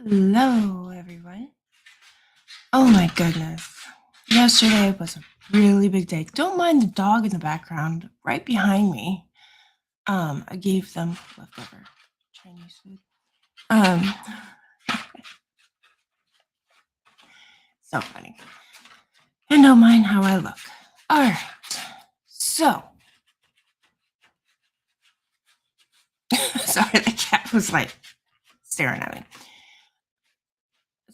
Hello, everyone. Oh my goodness. Yesterday was a really big day. Don't mind the dog in the background right behind me. I gave them leftover Chinese food. Um, so funny. And don't mind how I look. All right. So, sorry, the cat was like staring at me.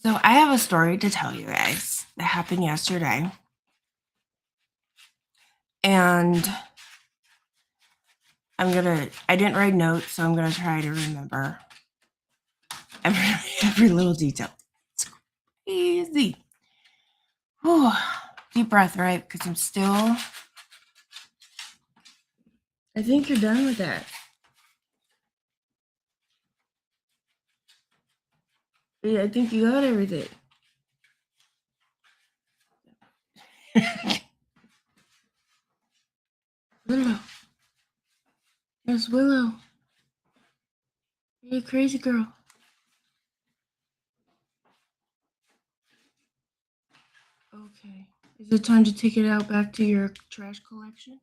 So, I have a story to tell you guys that happened yesterday. And I didn't write notes, so I'm gonna try to remember every little detail. It's crazy. Whew. Deep breath, right? Because I think you're done with that. Yeah, I think you got everything. Willow. There's Willow. You're a crazy girl. Okay. Is it time to take it out back to your trash collection?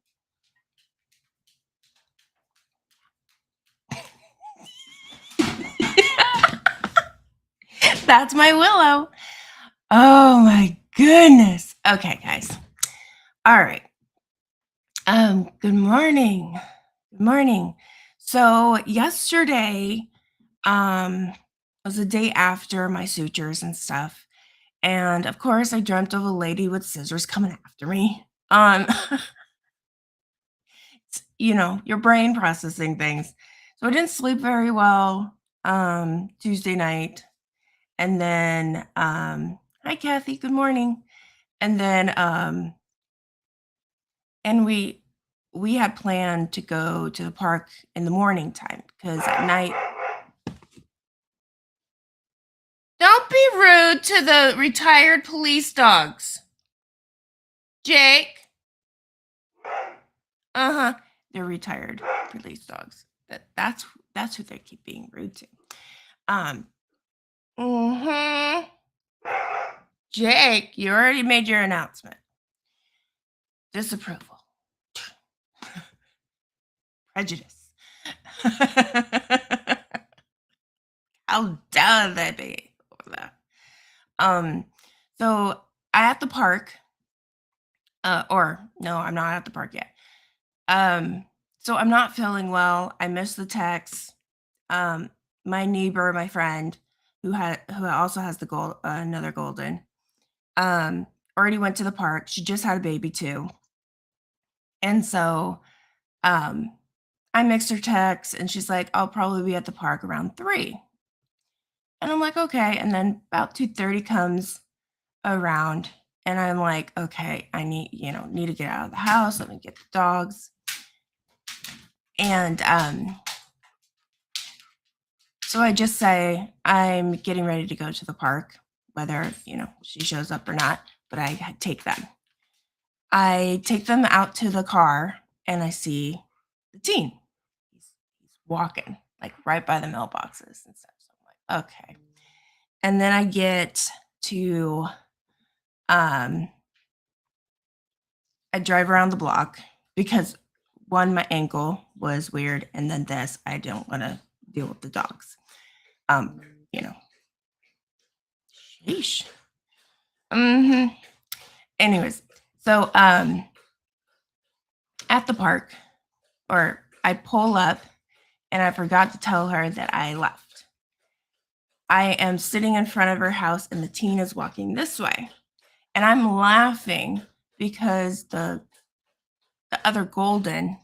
That's my Willow. Oh my goodness. Okay, guys. All right. Good morning. Good morning. So yesterday, was the day after my sutures and stuff. And of course, I dreamt of a lady with scissors coming after me. Your brain processing things. So I didn't sleep very well Tuesday night. And then, hi, Kathy, good morning. And then, and we had planned to go to the park in the morning time because at night. Don't be rude to the retired police dogs. Jake. Uh-huh. They're retired police dogs. That's who they keep being rude to. Mm-hmm. Jake, you already made your announcement. Disapproval. Prejudice. How dare they be over that? So I at the park, or no, I'm not at the park yet. So I'm not feeling well. I missed the text. My neighbor, my friend, who also has another golden, already went to the park. She just had a baby too, and so I mixed her text, and she's like, "I'll probably be at the park around 3." And I'm like, "Okay." And then about 2:30 comes around, and I'm like, "Okay, I need to get out of the house. Let me get the dogs." And so I just say I'm getting ready to go to the park, whether she shows up or not. But I take them. I take them out to the car, and I see the teen. He's walking like right by the mailboxes and stuff. So I'm like, okay. And then I get to, I drive around the block because one, my ankle was weird, and then this, I don't want to deal with the dogs. You know, sheesh. Anyways, so at the park, or I pull up, and I forgot to tell her that I left. I am sitting in front of her house, and the teen is walking this way, and I'm laughing because the other golden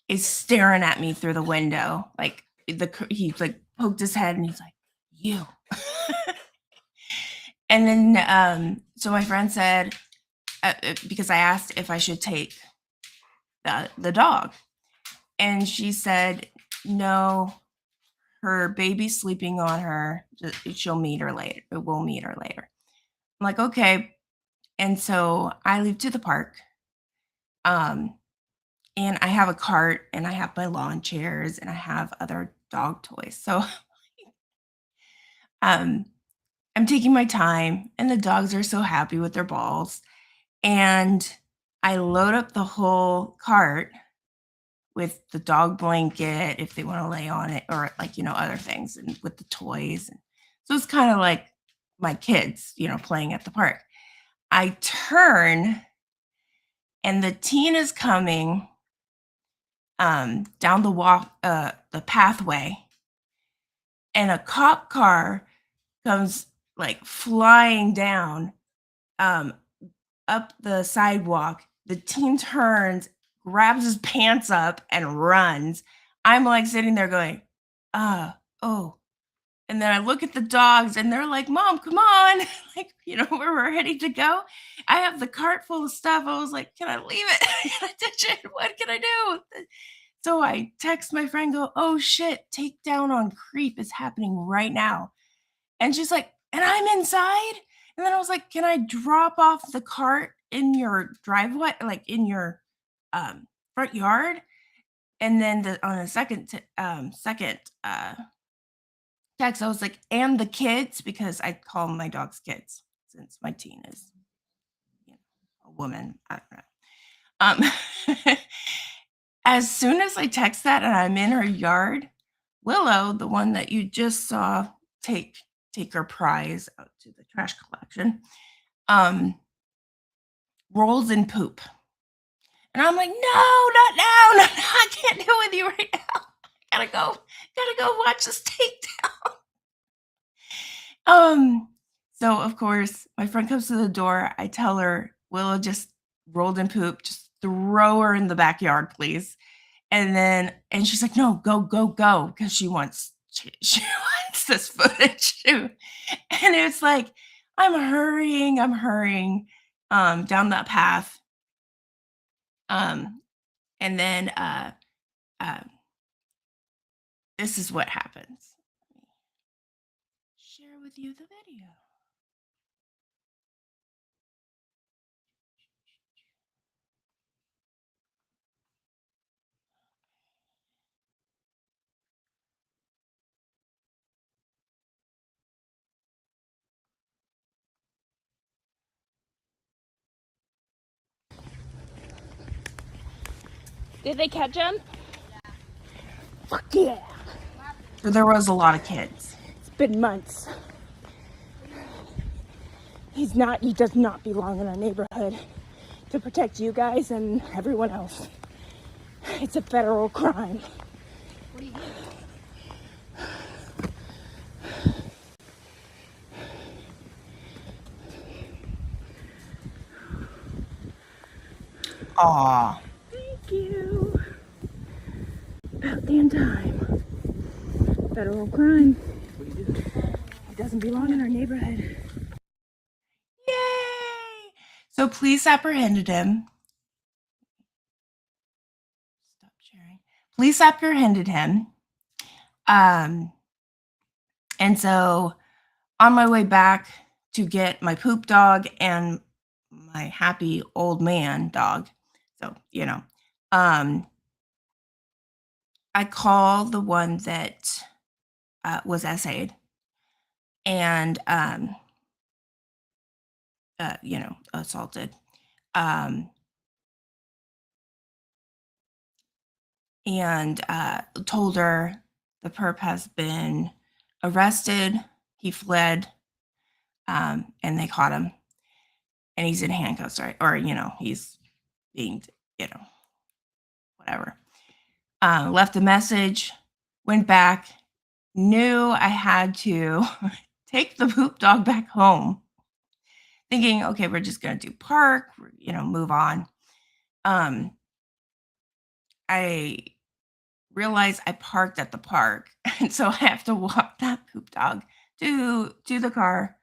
is staring at me through the window, like he like poked his head, and he's like, "You." And then so my friend said, because I asked if I should take the dog, and she said, "No, her baby's sleeping on her. She'll meet her later. We'll meet her later." I'm like, "Okay." And so I leave to the park. And I have a cart, and I have my lawn chairs, and I have other dog toys. So Um, I'm taking my time, and the dogs are so happy with their balls. And I load up the whole cart with the dog blanket if they want to lay on it, or like, other things, and with the toys. And so it's kind of like my kids, playing at the park. I turn and the teen is coming down the pathway, and a cop car comes like flying down um, up the sidewalk. The teen turns, grabs his pants up, and runs. I'm like sitting there going, oh. And then I look at the dogs and they're like, Mom, come on. Like, we're ready to go. I have the cart full of stuff. I was like, can I leave it? Can I ditch it? What can I do? So I text my friend, go, oh shit, takedown on creep is happening right now. And she's like, and I'm inside? And then I was like, can I drop off the cart in your driveway, like in your front yard? And then on a second text, I was like, and the kids, because I call my dogs kids since my teen is a woman. I don't know. As soon as I text that and I'm in her yard, Willow, the one that you just saw take her prize out to the trash collection, rolls in poop. And I'm like, no, not now. No, I can't deal with you right now. Gotta go watch this takedown. So of course, my friend comes to the door. I tell her, Willow just rolled in poop. Just throw her in the backyard, please. And she's like, no, go, because she wants this footage too. And it's like, I'm hurrying down that path. And then this is what happens. Share with you the video. Did they catch him? Fuck yeah. So there was a lot of kids. It's been months. He does not belong in our neighborhood to protect you guys and everyone else. It's a federal crime. What do you mean? Aw. Thank you. About damn time. Federal crime. He doesn't belong in our neighborhood. Yay! So police apprehended him. Stop sharing. Police apprehended him. And so on my way back to get my poop dog and my happy old man dog, so, I call the one that was essayed and, assaulted. And told her the perp has been arrested. He fled, and they caught him. And he's in handcuffs, right? Or, he's being, whatever. Left a message, went back, knew I had to take the poop dog back home, thinking, okay, we're just going to do park, move on. I realized I parked at the park, and so I have to walk that poop dog to the car.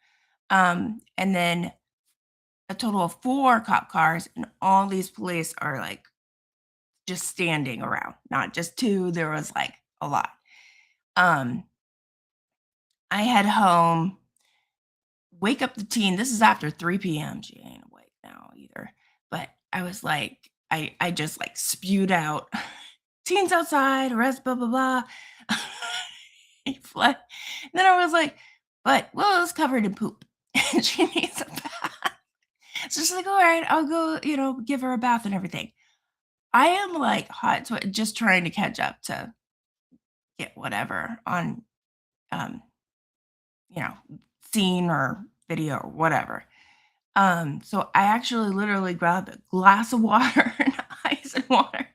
And then a total of 4 cop cars, and all these police are like just standing around, not just 2. There was like a lot. I head home, wake up the teen. This is after 3 p.m. She ain't awake now either. But I was like, I just like spewed out, teens outside, arrest, blah, blah, blah. He fled. And then I was like, but Willow's covered in poop and she needs a bath. So she's like, all right, I'll go, give her a bath and everything. I am like hot sweat, just trying to catch up to get whatever on, um, you know, scene or video or whatever. So I actually literally grabbed a glass of water and ice and water.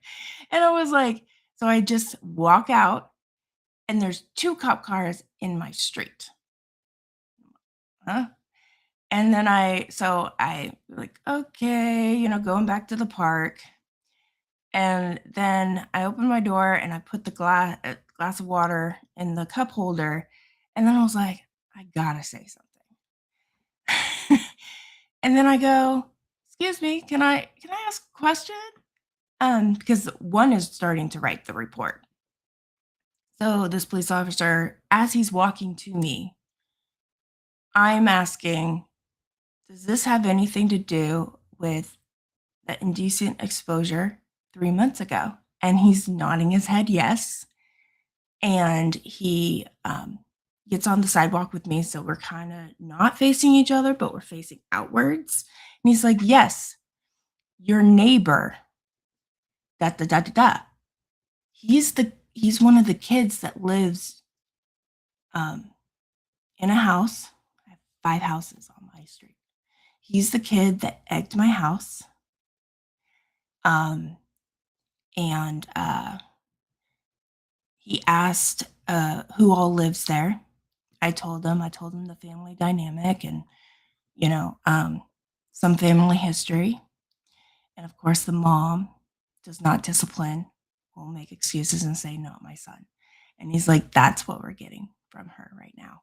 And I was like, so I just walk out and there's 2 cop cars in my street. Huh? And then I like, okay, going back to the park. And then I opened my door and I put the glass of water in the cup holder. And then I was like, I gotta say something. And then I go, excuse me, can I ask a question? Because one is starting to write the report. So this police officer, as he's walking to me, I'm asking, does this have anything to do with the indecent exposure 3 months ago? And he's nodding his head yes. And he gets on the sidewalk with me. So we're kind of not facing each other, but we're facing outwards. And he's like, yes, your neighbor, da da da da da. He's one of the kids that lives in a house. I have 5 houses on my street. He's the kid that egged my house. And he asked who all lives there. I told him the family dynamic and, some family history. And of course, the mom does not discipline, will make excuses and say, not my son. And he's like, that's what we're getting from her right now.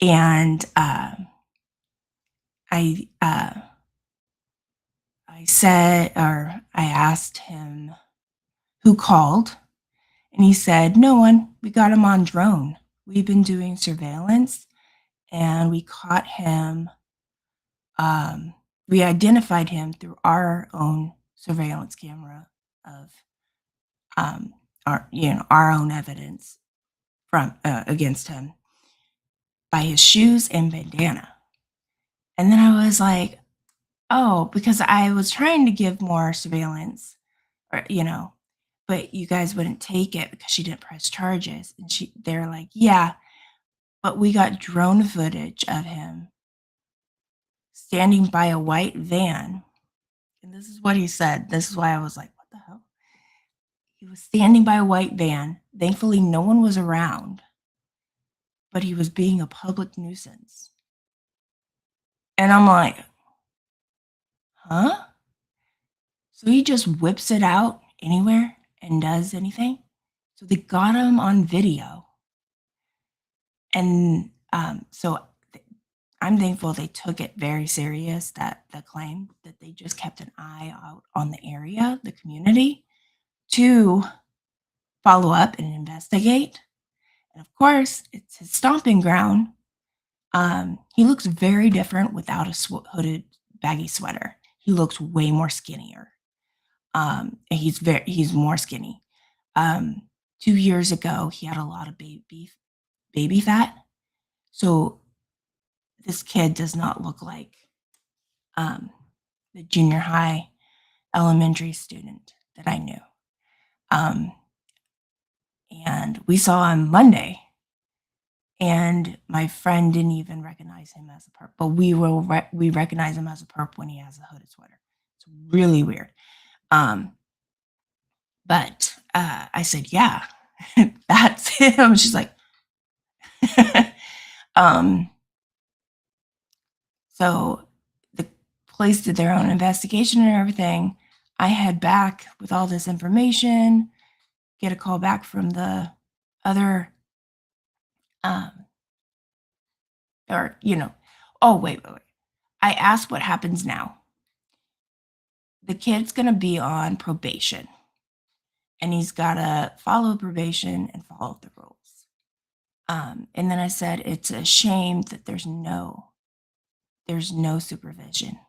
And I asked him who called, and he said, no one. We got him on drone. We've been doing surveillance, and we caught him. We identified him through our own surveillance camera of our own evidence from against him by his shoes and bandana. And then I was like, oh, because I was trying to give more surveillance, or but you guys wouldn't take it because she didn't press charges. And they're like, yeah, but we got drone footage of him standing by a white van. And this is what he said. This is why I was like, what the hell? He was standing by a white van. Thankfully, no one was around, but he was being a public nuisance. And I'm like, huh? So he just whips it out anywhere and does anything. So they got him on video. And so I'm thankful they took it very serious, that the claim that they just kept an eye out on the area, the community, to follow up and investigate. And of course, it's his stomping ground. He looks very different without a hooded baggy sweater. He looks way more skinnier. He's more skinny. 2 years ago, he had a lot of baby fat. So this kid does not look like the junior high elementary student that I knew. And we saw him Monday, and my friend didn't even recognize him as a perp, but we recognize him as a perp when he has a hooded sweater. It's really weird. But I said, yeah, that's him. She's like, so the police did their own investigation and everything. I head back with all this information, get a call back from the other, oh, wait. I asked what happens now. The kid's going to be on probation, and he's got to follow probation and follow the rules. And then I said, it's a shame that there's no supervision.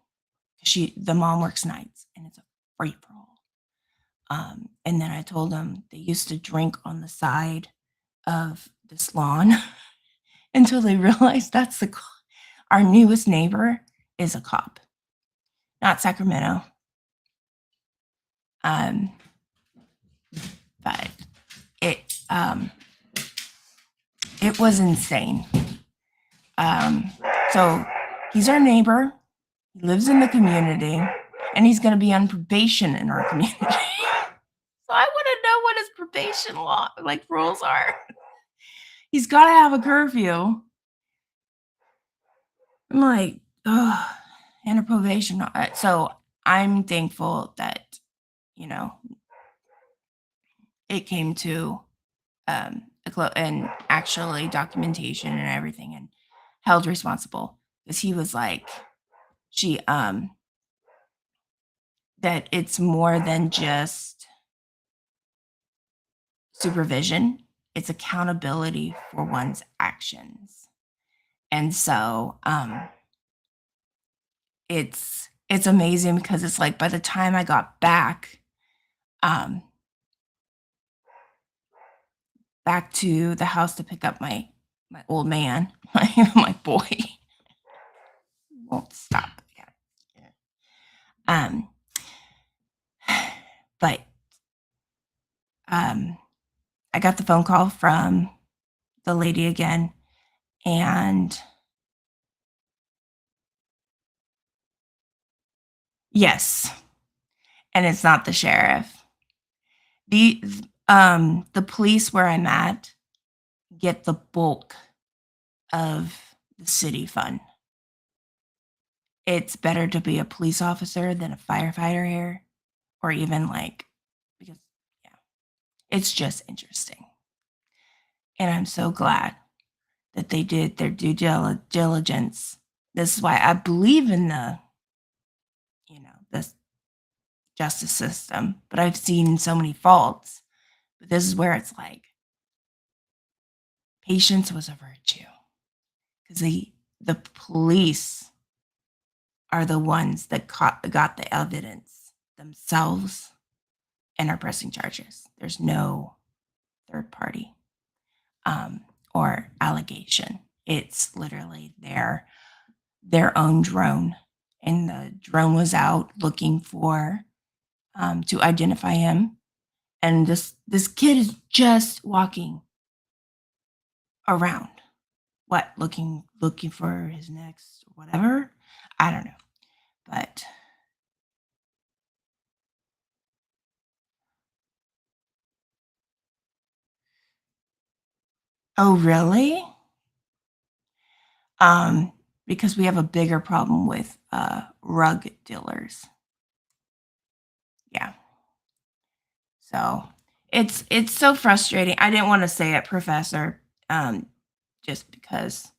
The mom works nights, and it's a free for all. And then I told him they used to drink on the side of this lawn, until they realized that's our newest neighbor is a cop, not Sacramento. But it was insane. So he's our neighbor. He lives in the community, and he's going to be on probation in our community. So I want to know what his probation law rules are. He's got to have a curfew. I'm like, oh, and a probation. So I'm thankful that, it came to and actually documentation and everything, and held responsible, because he was like, that it's more than just supervision, it's accountability for one's actions. And so it's amazing, because it's like, by the time I got back to the house to pick up my old man, my boy, won't stop. But I got the phone call from the lady again, and yes, and it's not the sheriff. The police where I'm at get the bulk of the city fund. It's better to be a police officer than a firefighter here, or even because it's just interesting. And I'm so glad that they did their due diligence. This is why I believe in the justice system, but I've seen so many faults. But this is where it's like, patience was a virtue, because the police are the ones that got the evidence themselves and are pressing charges. There's no third party or allegation. It's literally their own drone, and the drone was out looking for to identify him. And this kid is just walking around, looking for his next whatever. I don't know, but oh really? Because we have a bigger problem with rug dealers. Yeah. So it's so frustrating. I didn't want to say it, Professor, just because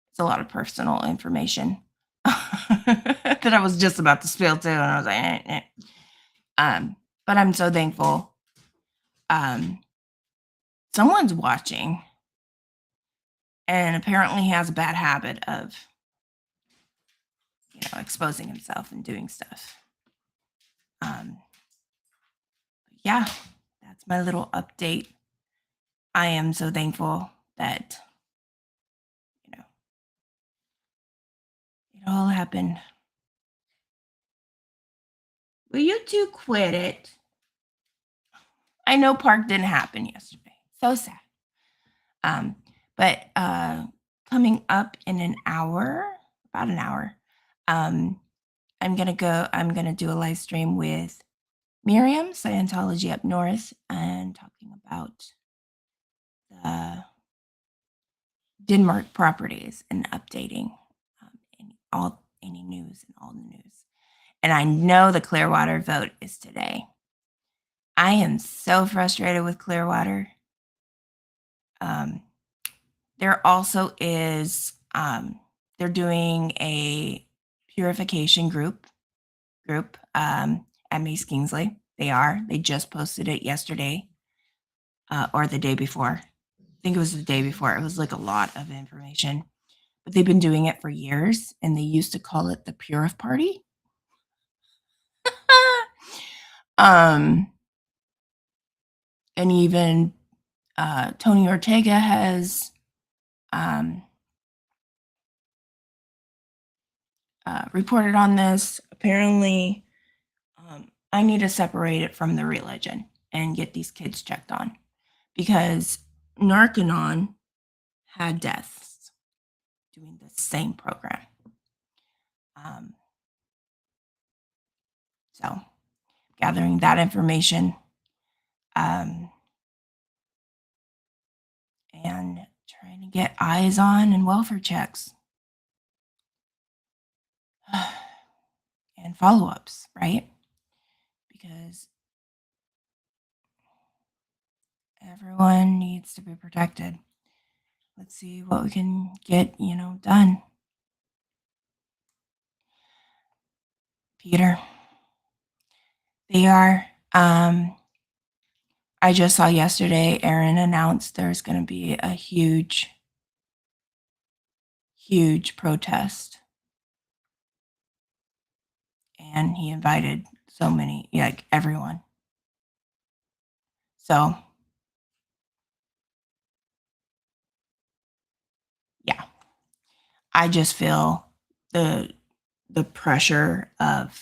it's a lot of personal information that I was just about to spill too, and I was like, but I'm so thankful. Someone's watching, and apparently he has a bad habit of, exposing himself and doing stuff. Yeah, that's my little update. I am so thankful that, it all happened. Will you two quit it? I know Park didn't happen yesterday. So sad. But coming up in about an hour, I'm gonna do a live stream with Miriam, Scientology Up North, and talking about the Denmark properties and updating any news and all the news. And I know the Clearwater vote is today. I am so frustrated with Clearwater. There also is, they're doing a purification group at Mace Kingsley. They just posted it yesterday or the day before. I think it was the day before. It was like a lot of information, but they've been doing it for years, and they used to call it the Purif Party. And even Tony Ortega has reported on this. Apparently, I need to separate it from the religion and get these kids checked on because Narcanon had deaths doing the same program. So, gathering that information and trying to get eyes on and welfare checks and follow ups, right? Because everyone needs to be protected. Let's see what we can get, done. Peter, they are. I just saw yesterday, Aaron announced there's going to be a huge protest. And he invited so many, like everyone. So, yeah, I just feel the pressure of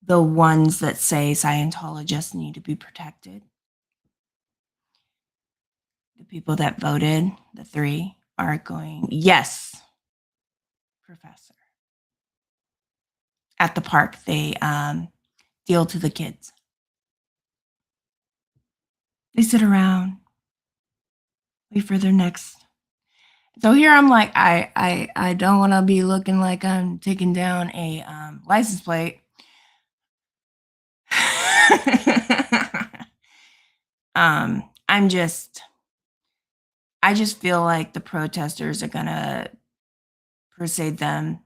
the ones that say Scientologists need to be protected. The people that voted, the 3, are going, yes, professor. At the park, they deal to the kids. They sit around, wait for their next. So here I'm like, I don't want to be looking like I'm taking down a license plate. I just feel like the protesters are gonna persuade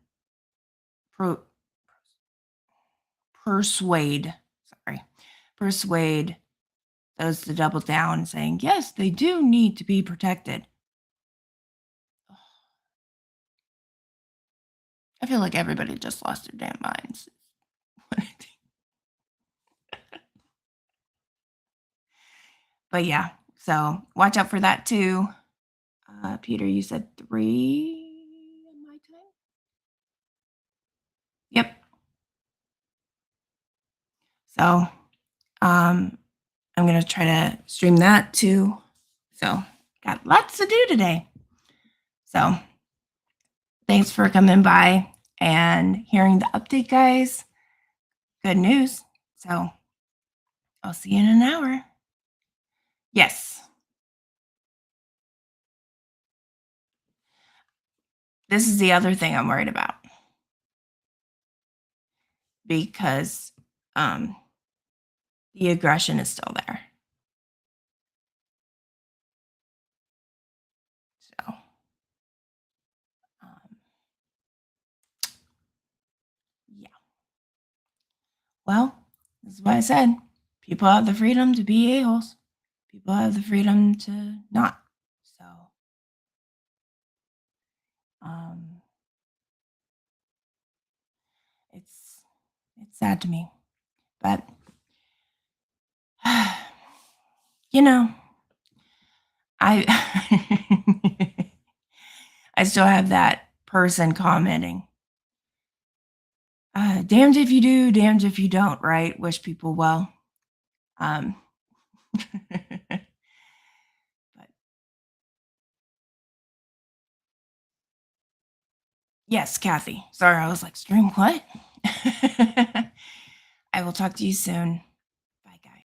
those to double down, saying yes, they do need to be protected. I feel like everybody just lost their damn minds. But yeah, so watch out for that too. Peter, you said 3 in my time? Yep. So I'm going to try to stream that too. So got lots to do today. So thanks for coming by and hearing the update, guys. Good news. So I'll see you in an hour. Yes. This is the other thing I'm worried about. Because the aggression is still there. So, yeah. Well, this is what I said. People have the freedom to be a-holes. People have the freedom to not. So, it's sad to me. But, I I still have that person commenting, damned if you do, damned if you don't, right? Wish people well. But yes, Kathy. Sorry, I was like, stream what? I will talk to you soon.